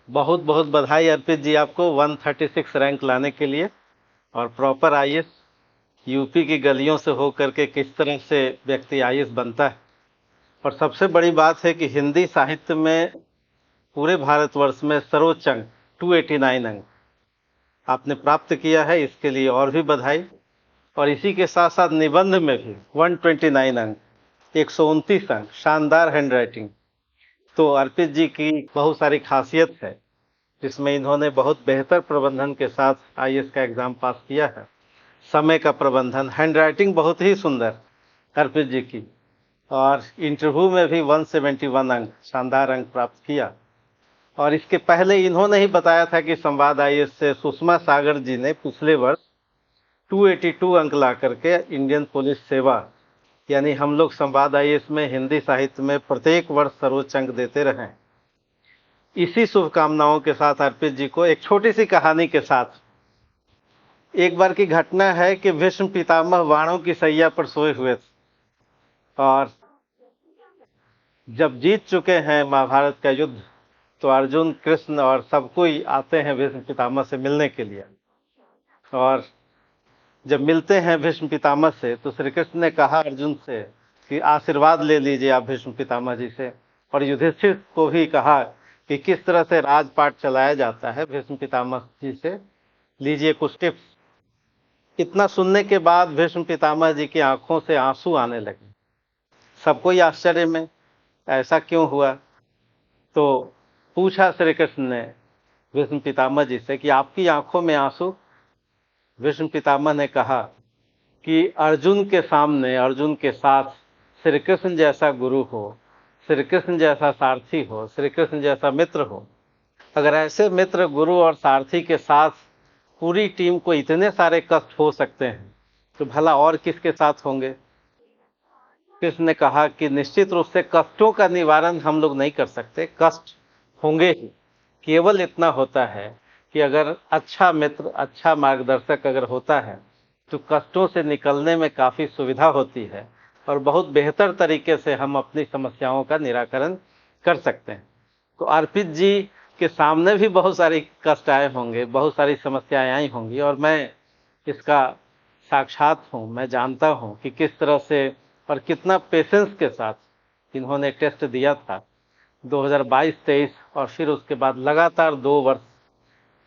बहुत बहुत बधाई अर्पित जी आपको 136 रैंक लाने के लिए। और प्रॉपर आईएएस यूपी की गलियों से होकर के किस तरह से व्यक्ति आईएएस बनता है। और सबसे बड़ी बात है कि हिंदी साहित्य में पूरे भारतवर्ष में सर्वोच्च अंक 289 अंक आपने प्राप्त किया है, इसके लिए और भी बधाई। और इसी के साथ साथ निबंध में भी 129 अंक, 129 अंक, शानदार हैंडराइटिंग। तो अर्पित जी की बहुत सारी खासियत है जिसमें इन्होंने बहुत बेहतर प्रबंधन के साथ आईएएस का एग्जाम पास किया है। समय का प्रबंधन, हैंडराइटिंग बहुत ही सुंदर अर्पित जी की। और इंटरव्यू में भी 171 अंक, शानदार अंक प्राप्त किया। और इसके पहले इन्होंने ही बताया था कि संवाद आईएएस से सुषमा सागर जी ने पिछले वर्ष 282 अंक ला करके इंडियन पुलिस सेवा, यानी हम लोग संवाद आईएएस में हिंदी साहित्य में प्रत्येक वर्ष सर्वोच्च अंक देते रहे। इसी शुभकामनाओं के साथ अर्पित जी को एक छोटी सी कहानी के साथ, एक बार की घटना है कि भीष्म पितामह बाणों की सैया पर सोए हुए थे और जब जीत चुके हैं महाभारत का युद्ध तो अर्जुन, कृष्ण और सब कोई आते हैं भीष्म पितामह से मिलने के लिए। और जब मिलते हैं भीष्म पितामह से तो श्री कृष्ण ने कहा अर्जुन से कि आशीर्वाद ले लीजिए आप भीष्म पितामह जी से। और युधिष्ठिर को भी कहा कि किस तरह से राजपाट चलाया जाता है भीष्म पितामह जी से लीजिए कुछ टिप्स। इतना सुनने के बाद भीष्म पितामह जी की आंखों से आंसू आने लगे। सबको ही आश्चर्य में, ऐसा क्यों हुआ? तो पूछा श्री कृष्ण ने भीष्म पितामह जी से कि आपकी आंखों में आंसू? भीष्म पितामह ने कहा कि अर्जुन के सामने, अर्जुन के साथ श्री कृष्ण जैसा गुरु हो, श्री कृष्ण जैसा सारथी हो, श्री कृष्ण जैसा मित्र हो, अगर ऐसे मित्र, गुरु और सारथी के साथ पूरी टीम को इतने सारे कष्ट हो सकते हैं तो भला और किसके साथ होंगे? कृष्ण ने कहा कि निश्चित रूप से कष्टों का निवारण हम लोग नहीं कर सकते, कष्ट होंगे ही। केवल इतना होता है कि अगर अच्छा मित्र, अच्छा मार्गदर्शक अगर होता है तो कष्टों से निकलने में काफ़ी सुविधा होती है और बहुत बेहतर तरीके से हम अपनी समस्याओं का निराकरण कर सकते हैं। तो अर्पित जी के सामने भी बहुत सारी कष्ट आए होंगे, बहुत सारी समस्याएं आई होंगी और मैं इसका साक्षात हूँ। मैं जानता हूँ कि किस तरह से और कितना पेशेंस के साथ इन्होंने टेस्ट दिया था 2022-23 और फिर उसके बाद लगातार 2 वर्ष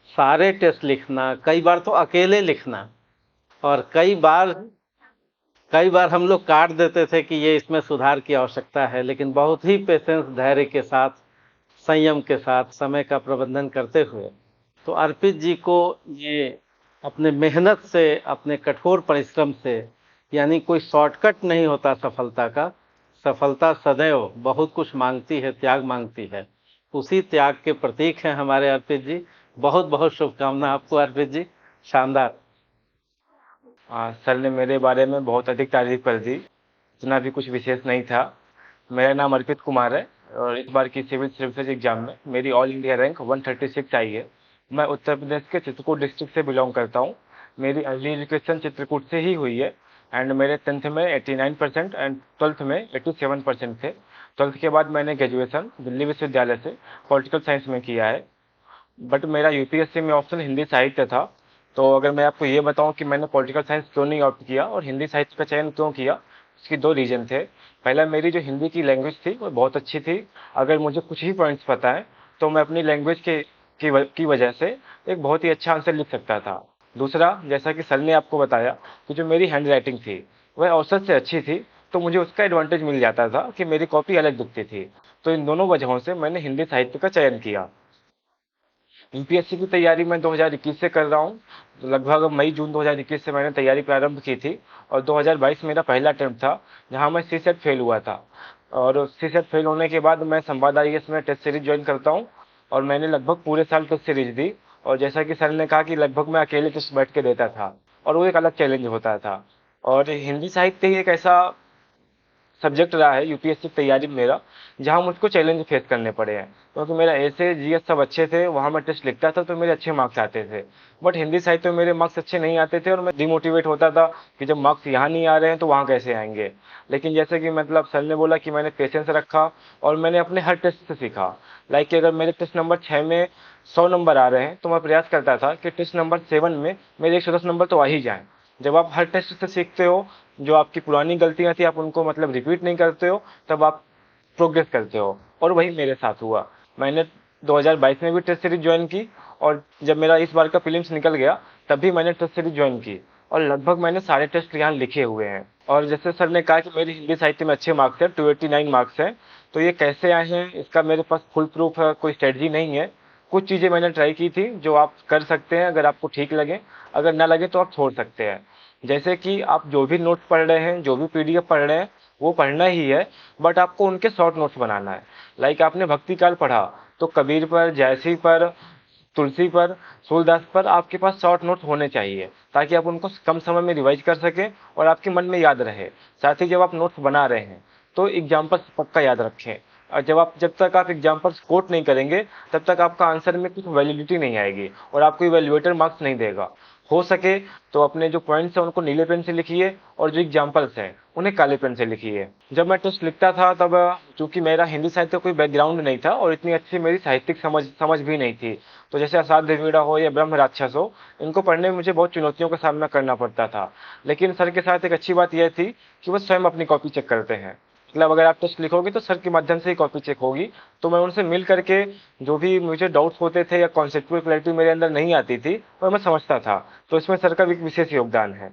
सारे टेस्ट लिखना, कई बार तो अकेले लिखना। और कई बार हम लोग काट देते थे कि ये इसमें सुधार की आवश्यकता है, लेकिन बहुत ही पेशेंस, धैर्य के साथ, संयम के साथ, समय का प्रबंधन करते हुए तो अर्पित जी को ये अपने मेहनत से, अपने कठोर परिश्रम से, यानी कोई शॉर्टकट नहीं होता सफलता का। सफलता सदैव बहुत कुछ मांगती है, त्याग मांगती है। उसी त्याग के प्रतीक हैं हमारे अर्पित जी। बहुत बहुत शुभकामना आपको अर्पित जी, शानदार। सर ने मेरे बारे में बहुत अधिक तारीफ कर दी। इतना भी कुछ विशेष नहीं था। मेरा नाम अर्पित कुमार है और इस बार की सिविल सर्विसेज एग्जाम में मेरी ऑल इंडिया रैंक 136 आई है। मैं उत्तर प्रदेश के चित्रकूट डिस्ट्रिक्ट से बिलोंग करता हूँ। मेरी अर्ली एजुकेशन चित्रकूट से ही हुई है एंड मेरे 10th में 89% एंड 12th में 87% थे। 12th के बाद मैंने ग्रेजुएशन दिल्ली विश्वविद्यालय से पॉलिटिकल साइंस में किया है। बट मेरा यूपीएससी में ऑप्शन हिंदी साहित्य था। तो अगर मैं आपको ये बताऊं कि मैंने पॉलिटिकल साइंस क्यों नहीं ऑप्ट किया और हिंदी साहित्य का चयन क्यों किया, इसकी दो रीजन थे। पहला, मेरी जो हिंदी की लैंग्वेज थी वो बहुत अच्छी थी। अगर मुझे कुछ ही पॉइंट्स पता है तो मैं अपनी लैंग्वेज की वजह से एक बहुत ही अच्छा आंसर लिख सकता था। दूसरा, जैसा कि सर ने आपको बताया कि जो मेरी हैंड राइटिंग थी वह औसत से अच्छी थी, तो मुझे उसका एडवांटेज मिल जाता था कि मेरी कॉपी अलग दिखती थी। तो इन दोनों वजहों से मैंने हिंदी साहित्य का चयन किया। यूपीएससी की तैयारी मैं 2021 से कर रहा हूँ। तो लगभग मई जून 2021 से मैंने तैयारी प्रारंभ की थी और 2022 मेरा पहला अटेम्प्ट था जहाँ मैं सी सेट फेल हुआ था। और सी सेट फेल होने के बाद मैं संवाद आईएएस में टेस्ट सीरीज ज्वाइन करता हूँ और मैंने लगभग पूरे साल टेस्ट सीरीज दी। और जैसा कि सर ने कहा कि लगभग मैं अकेले टेस्ट बैठ के देता था और वो एक अलग चैलेंज होता था। और हिंदी साहित्य ही एक ऐसा सब्जेक्ट रहा है यूपीएससी की तैयारी में मेरा, जहाँ मुझको चैलेंज फेस करने पड़े हैं। क्योंकि मेरा ऐसे जीएस सब अच्छे थे, वहाँ मैं टेस्ट लिखता था तो मेरे अच्छे मार्क्स आते थे, बट हिंदी साहित्य में मेरे मार्क्स अच्छे नहीं आते थे और मैं डिमोटिवेट होता था कि जब मार्क्स यहाँ नहीं आ रहे हैं तो वहाँ कैसे आएंगे। लेकिन जैसे कि मतलब सर ने बोला कि मैंने पेशेंस रखा और मैंने अपने हर टेस्ट से सीखा। लाइक कि अगर मेरे टेस्ट नंबर 6 में 100 नंबर आ रहे हैं तो मैं प्रयास करता था कि टेस्ट नंबर 7 में मेरे 110 नंबर तो आ ही जाएं। जब आप हर टेस्ट से सीखते हो, जो आपकी पुरानी गलतियां थी आप उनको मतलब रिपीट नहीं करते हो, तब आप प्रोग्रेस करते हो। और वही मेरे साथ हुआ। मैंने 2022 में भी टेस्ट सीरीज ज्वाइन की और जब मेरा इस बार का प्रीलिम्स निकल गया तब भी मैंने टेस्ट सीरीज ज्वाइन की और लगभग मैंने सारे टेस्ट यहाँ लिखे हुए हैं। और जैसे सर ने कहा कि मेरे हिंदी साहित्य में अच्छे मार्क्स हैं, 289 मार्क्स हैं, तो ये कैसे आए हैं इसका मेरे पास फुल प्रूफ है, कोई स्ट्रेटजी नहीं है। कुछ चीज़ें मैंने ट्राई की थी जो आप कर सकते हैं अगर आपको ठीक लगे, अगर ना लगे तो आप छोड़ सकते हैं। जैसे कि आप जो भी नोट्स पढ़ रहे हैं, जो भी पीडीएफ पढ़ रहे हैं, वो पढ़ना ही है, बट आपको उनके शॉर्ट नोट्स बनाना है। लाइक आपने भक्ति काल पढ़ा तो कबीर पर, जयसी पर, तुलसी पर, सूरदास पर आपके पास शॉर्ट नोट्स होने चाहिए ताकि आप उनको कम समय में रिवाइज कर सकें और आपके मन में याद रहे। साथ ही जब आप नोट्स बना रहे हैं तो एग्जाम्पल्स पक्का याद रखें। और जब तक आप एग्जाम्पल्स कोट नहीं करेंगे तब तक आपका आंसर में कुछ वैलिडिटी नहीं आएगी और आपको इवैल्यूएटर मार्क्स नहीं देगा। हो सके तो अपने जो पॉइंट्स हैं उनको नीले पेन से लिखिए और जो एग्जाम्पल्स हैं उन्हें काले पेन से लिखिए। जब मैं टेस्ट लिखता था तब चूंकि मेरा हिंदी साहित्य कोई बैकग्राउंड नहीं था और इतनी अच्छी मेरी साहित्यिक समझ भी नहीं थी, तो जैसे असाध्य वीणा हो या ब्रह्म राक्षस हो, इनको पढ़ने में मुझे बहुत चुनौतियों का सामना करना पड़ता था। लेकिन सर के साथ एक अच्छी बात यह थी कि वो स्वयं अपनी कॉपी चेक करते हैं। मतलब अगर आप टेस्ट लिखोगे तो सर के माध्यम से ही कॉपी चेक होगी, तो मैं उनसे मिल करके जो भी मुझे डाउट्स होते थे या कॉन्सेप्चुअल क्लैरिटी मेरे अंदर नहीं आती थी वो मैं समझता था। तो इसमें सर का भी विशेष योगदान है।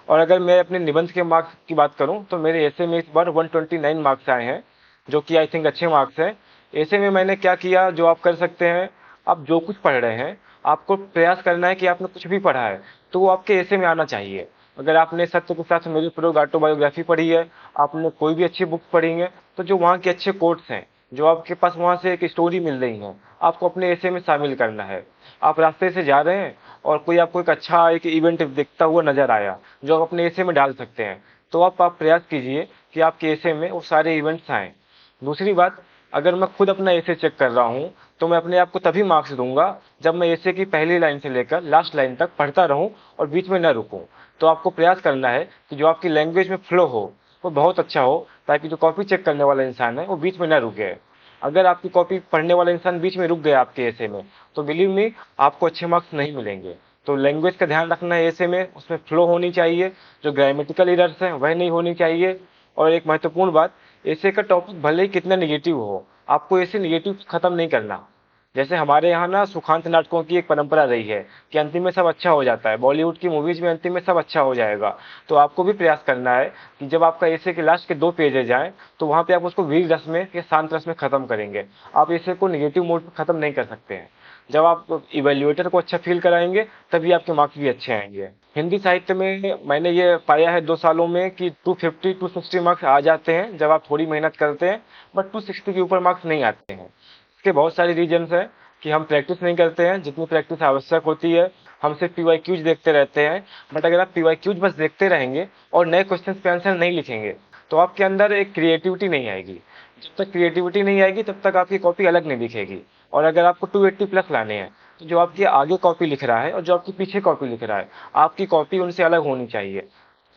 और अगर मैं अपने निबंध के मार्क्स की बात करूं तो मेरे ऐसे में इस बार 129 मार्क्स आए हैं, जो कि आई थिंक अच्छे मार्क्स हैं। ऐसे में मैंने क्या किया, जो आप कर सकते हैं, आप जो कुछ पढ़ रहे हैं आपको प्रयास करना है कि आपने कुछ भी पढ़ा है तो वो आपके ऐसे में आना चाहिए। अगर आपने सत्य के साथ मेरी प्रयोग ऑटोबायोग्राफी पढ़ी है, आपने कोई भी अच्छी बुक पढ़ी है, तो जो वहाँ के अच्छे कोट्स हैं, जो आपके पास वहाँ से एक स्टोरी मिल रही है, आपको अपने ऐसे में शामिल करना है। आप रास्ते से जा रहे हैं और कोई आपको एक अच्छा एक इवेंट दिखता हुआ नजर आया जो आप अपने ऐसे में डाल सकते हैं, तो आप प्रयास कीजिए कि आपके ऐसे में वो सारे इवेंट्स आएँ। दूसरी बात, अगर मैं खुद अपना ऐसे चेक कर रहा हूँ तो मैं अपने आप को तभी मार्क्स दूंगा जब मैं ऐसे की पहली लाइन से लेकर लास्ट लाइन तक पढ़ता रहूं और बीच में न रुकूं। तो आपको प्रयास करना है कि जो आपकी लैंग्वेज में फ्लो हो वो बहुत अच्छा हो, ताकि जो कॉपी चेक करने वाला इंसान है वो बीच में न रुके। अगर आपकी कॉपी पढ़ने वाला इंसान बीच में रुक गया आपके ऐसे में, तो बिलीव मी आपको अच्छे मार्क्स नहीं मिलेंगे। तो लैंग्वेज का ध्यान रखना है ऐसे में, उसमें फ्लो होनी चाहिए, जो ग्रामेटिकल एरर्स हैं वह नहीं होनी चाहिए। और एक महत्वपूर्ण बात, ऐसे का टॉपिक भले ही कितना निगेटिव हो, आपको ऐसे निगेटिव खत्म नहीं करना। जैसे हमारे यहाँ ना सुखांत नाटकों की एक परंपरा रही है कि अंतिम में सब अच्छा हो जाता है, बॉलीवुड की मूवीज में अंतिम में सब अच्छा हो जाएगा। तो आपको भी प्रयास करना है कि जब आपका ऐसे के लास्ट के 2 पेज जाएं तो वहां पे आप उसको वीर रस में या शांत रस में खत्म करेंगे। आप ऐसे को निगेटिव मोड में खत्म नहीं कर सकते हैं। जब आप इवेल्युएटर को अच्छा फील कराएंगे तभी आपके मार्क्स भी अच्छे आएंगे। हिंदी साहित्य में मैंने ये पाया है 2 सालों में कि 250 260 मार्क्स आ जाते हैं जब आप थोड़ी मेहनत करते हैं, बट 260 के ऊपर मार्क्स नहीं आते हैं। इसके बहुत सारे रीजंस हैं कि हम प्रैक्टिस नहीं करते हैं जितनी प्रैक्टिस आवश्यक होती है। हम सिर्फ पीवाईक्यूज देखते रहते हैं, बट अगर आप पीवाईक्यूज बस देखते रहेंगे और नए क्वेश्चन पे आंसर नहीं लिखेंगे तो आपके अंदर एक क्रिएटिविटी नहीं आएगी। जब तक क्रिएटिविटी नहीं आएगी तब तक आपकी कॉपी अलग नहीं दिखेगी। और अगर आपको 280 प्लस लाने हैं तो जो आपकी आगे कॉपी लिख रहा है और जो आपकी पीछे कॉपी लिख रहा है, आपकी कॉपी उनसे अलग होनी चाहिए।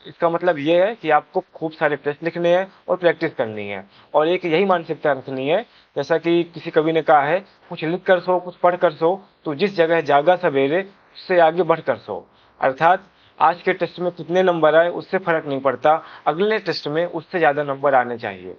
इसका मतलब ये है कि आपको खूब सारे टेस्ट लिखने हैं और प्रैक्टिस करनी है और एक यही मानसिकता रखनी है, जैसा कि किसी कवि ने कहा है, कुछ लिख कर सो कुछ पढ़ कर सो, तो जिस जगह जागा सवेरे उससे आगे बढ़ कर सो। अर्थात आज के टेस्ट में कितने नंबर आए उससे फर्क नहीं पड़ता, अगले टेस्ट में उससे ज्यादा नंबर आने चाहिए।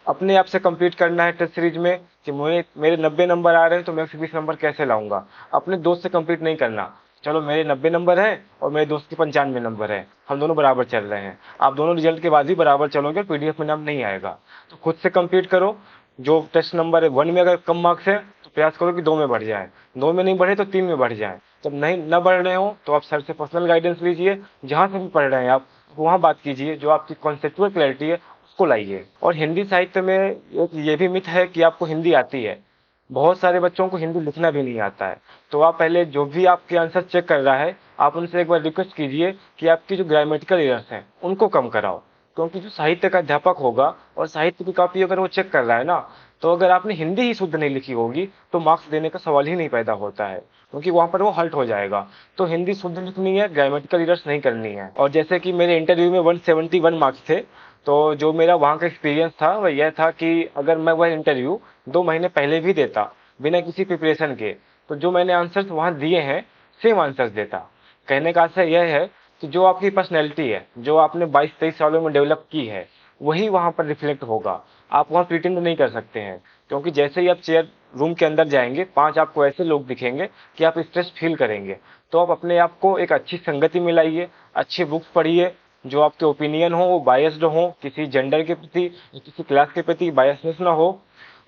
अपने आप से कम्पीट करना है टेस्ट सीरीज में कि मेरे 90 नंबर आ रहे हैं तो मैं 120 नंबर कैसे लाऊंगा। अपने दोस्त से कम्पीट नहीं करना, चलो मेरे 90 नंबर है और मेरे दोस्त के 95 नंबर है, हम दोनों बराबर चल रहे हैं। आप दोनों रिजल्ट के बाद भी बराबर चलोगे, पीडीएफ में नाम नहीं आएगा। तो खुद से कम्पीट करो। जो टेस्ट नंबर 1 में अगर कम मार्क्स है तो प्रयास करो कि 2 में बढ़ जाए, 2 में नहीं बढ़े तो 3 में बढ़ जाए। जब नहीं न बढ़ रहे हो तो आप सर से पर्सनल गाइडेंस लीजिए, जहां से भी पढ़ रहे हैं आप वहां बात कीजिए, जो आपकी कॉन्सेप्चुअल क्लैरिटी है उसको लाइए। और हिंदी साहित्य में एक ये भी मिथ है कि आपको हिंदी आती है, बहुत सारे बच्चों को हिंदी लिखना भी नहीं आता है। तो आप पहले जो भी आपके आंसर चेक कर रहा है, आप उनसे एक बार रिक्वेस्ट कीजिए कि आपकी जो ग्रामेटिकल एरर्स हैं उनको कम कराओ, क्योंकि जो साहित्य का अध्यापक होगा और साहित्य की कॉपी अगर वो चेक कर रहा है ना, तो अगर आपने हिंदी ही शुद्ध नहीं लिखी होगी तो मार्क्स देने का सवाल ही नहीं पैदा होता है, क्योंकि वहां पर वो हल्ट हो जाएगा। तो हिंदी शुद्ध लिखनी है, ग्रामेटिकल एरर्स नहीं करनी है। और जैसे कि मेरे इंटरव्यू में 171 मार्क्स थे, तो जो मेरा वहाँ का एक्सपीरियंस था वह यह था कि अगर मैं वह इंटरव्यू 2 महीने पहले भी देता बिना किसी प्रिपरेशन के, तो जो मैंने आंसर्स वहाँ दिए हैं सेम आंसर्स देता। कहने का आशय यह है कि जो आपकी पर्सनैलिटी है, जो आपने 22-23 सालों में डेवलप की है, वही वहां पर रिफ्लेक्ट होगा। आप वहां प्रिटेंड नहीं कर सकते हैं, क्योंकि जैसे ही आप चेयर रूम के अंदर जाएंगे 5 आपको ऐसे लोग दिखेंगे कि आप स्ट्रेस फील करेंगे। तो आप अपने आप को एक अच्छी संगति में लाइए, अच्छी बुक्स पढ़िए, जो आपके ओपिनियन हो वो बायस्ड हो, किसी जेंडर के प्रति किसी क्लास के प्रति बायसनेस ना हो।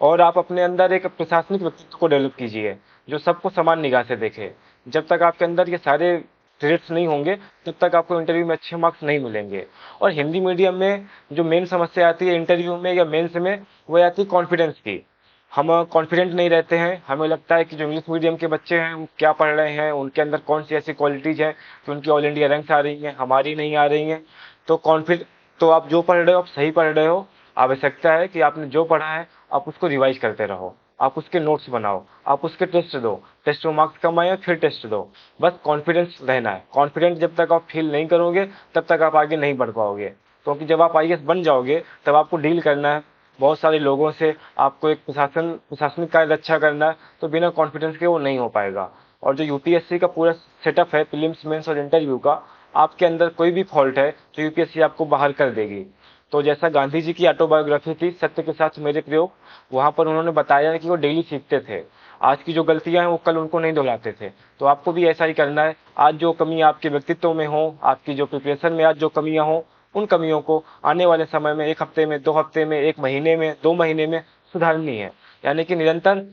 और आप अपने अंदर एक प्रशासनिक व्यक्तित्व को डेवलप कीजिए, जो सबको समान निगाह से देखे। जब तक आपके अंदर ये सारे ट्रेड्स नहीं होंगे, तब तक आपको इंटरव्यू में अच्छे मार्क्स नहीं मिलेंगे। और हिंदी मीडियम में जो मेन समस्या आती है इंटरव्यू में या मेंस में, वो आती है कॉन्फिडेंस की। हम कॉन्फिडेंट नहीं रहते हैं, हमें लगता है कि जो इंग्लिश मीडियम के बच्चे हैं वो क्या पढ़ रहे हैं, उनके अंदर कौन सी ऐसी क्वालिटीज हैं कि उनकी ऑल इंडिया रैंक्स आ रही हैं, हमारी नहीं आ रही हैं। तो कॉन्फिड तो आप जो पढ़ रहे हो आप सही पढ़ रहे हो। आवश्यकता है कि आपने जो पढ़ा है आप उसको रिवाइज करते रहो, आप उसके नोट्स बनाओ, आप उसके टेस्ट दो, टेस्ट में मार्क्स कम आए फिर टेस्ट दो। बस कॉन्फिडेंस रहना है। कॉन्फिडेंट जब तक आप फील नहीं करोगे तब तक आप आगे नहीं बढ़ पाओगे, क्योंकि जब आप आईएएस बन जाओगे तब आपको डील करना है बहुत सारे लोगों से, आपको एक प्रशासनिक कार्य अच्छा करना है, तो बिना कॉन्फिडेंस के वो नहीं हो पाएगा। और जो यूपीएससी का पूरा सेटअप है प्रीलिम्स मेंस और इंटरव्यू का, आपके अंदर कोई भी फॉल्ट है तो यूपीएससी आपको बाहर कर देगी। तो जैसा गांधी जी की ऑटोबायोग्राफी थी सत्य के साथ मेरे प्रयोग, वहां पर उन्होंने बताया कि वो डेली सीखते थे, आज की जो गलतियां हैं वो कल उनको नहीं दोहराते थे। तो आपको भी ऐसा ही करना है। आज जो कमियां आपके व्यक्तित्व में हो, आपकी जो प्रिपरेशन में आज जो कमियां हो, उन कमियों को आने वाले समय में 1 हफ्ते में, 2 हफ्ते में, 1 महीने में, 2 महीने में सुधारनी है। यानी कि निरंतर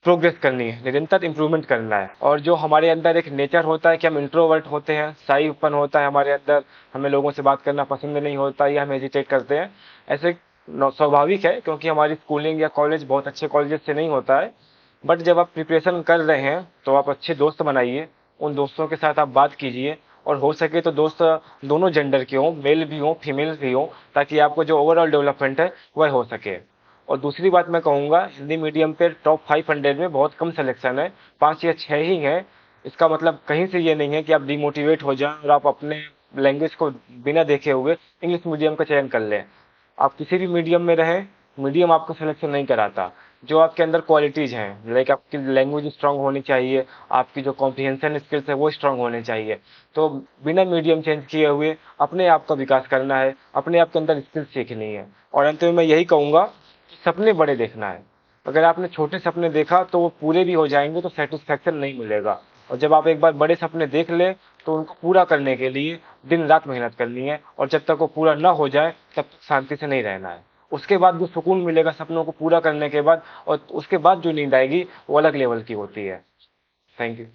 प्रोग्रेस करनी है, निरंतर इंप्रूवमेंट करना है। और जो हमारे अंदर एक नेचर होता है कि हम इंट्रोवर्ट होते हैं, शाईपन होता है हमारे अंदर, हमें लोगों से बात करना पसंद नहीं होता या हम हेजिटेट करते हैं, ऐसे स्वाभाविक है, क्योंकि हमारी स्कूलिंग या कॉलेज बहुत अच्छे कॉलेजेस से नहीं होता है। बट जब आप प्रिपरेशन कर रहे हैं तो आप अच्छे दोस्त बनाइए, उन दोस्तों के साथ आप बात कीजिए, और हो सके तो दोस्त दोनों जेंडर के हों, मेल भी हों फीमेल भी हों, ताकि आपको जो ओवरऑल डेवलपमेंट है वह हो सके। और दूसरी बात मैं कहूंगा, हिंदी मीडियम पे टॉप 500 में बहुत कम सिलेक्शन है, 5 या 6 ही है। इसका मतलब कहीं से ये नहीं है कि आप डिमोटिवेट हो जाएं और आप अपने लैंग्वेज को बिना देखे हुए इंग्लिश मीडियम का चयन कर लें। आप किसी भी मीडियम में रहें, मीडियम आपको सिलेक्शन नहीं कराता। जो आपके अंदर क्वालिटीज हैं, लाइक आपकी लैंग्वेज स्ट्रांग होनी चाहिए, आपकी जो कॉम्प्रिहेंशन स्किल्स है वो स्ट्रांग होने चाहिए। तो बिना मीडियम चेंज किए हुए अपने आप का विकास करना है, अपने आप के अंदर स्किल्स सीखनी है। और अंत में मैं यही कहूंगा, सपने बड़े देखना है। अगर आपने छोटे सपने देखा तो वो पूरे भी हो जाएंगे तो सेटिस्फेक्शन नहीं मिलेगा। और जब आप एक बार बड़े सपने देख ले तो उनको पूरा करने के लिए दिन रात मेहनत करनी है, और जब तक वो पूरा ना हो जाए तब तक शांति से नहीं रहना है। उसके बाद जो सुकून मिलेगा सपनों को पूरा करने के बाद, और उसके बाद जो नींद आएगी वो अलग लेवल की होती है। Thank you.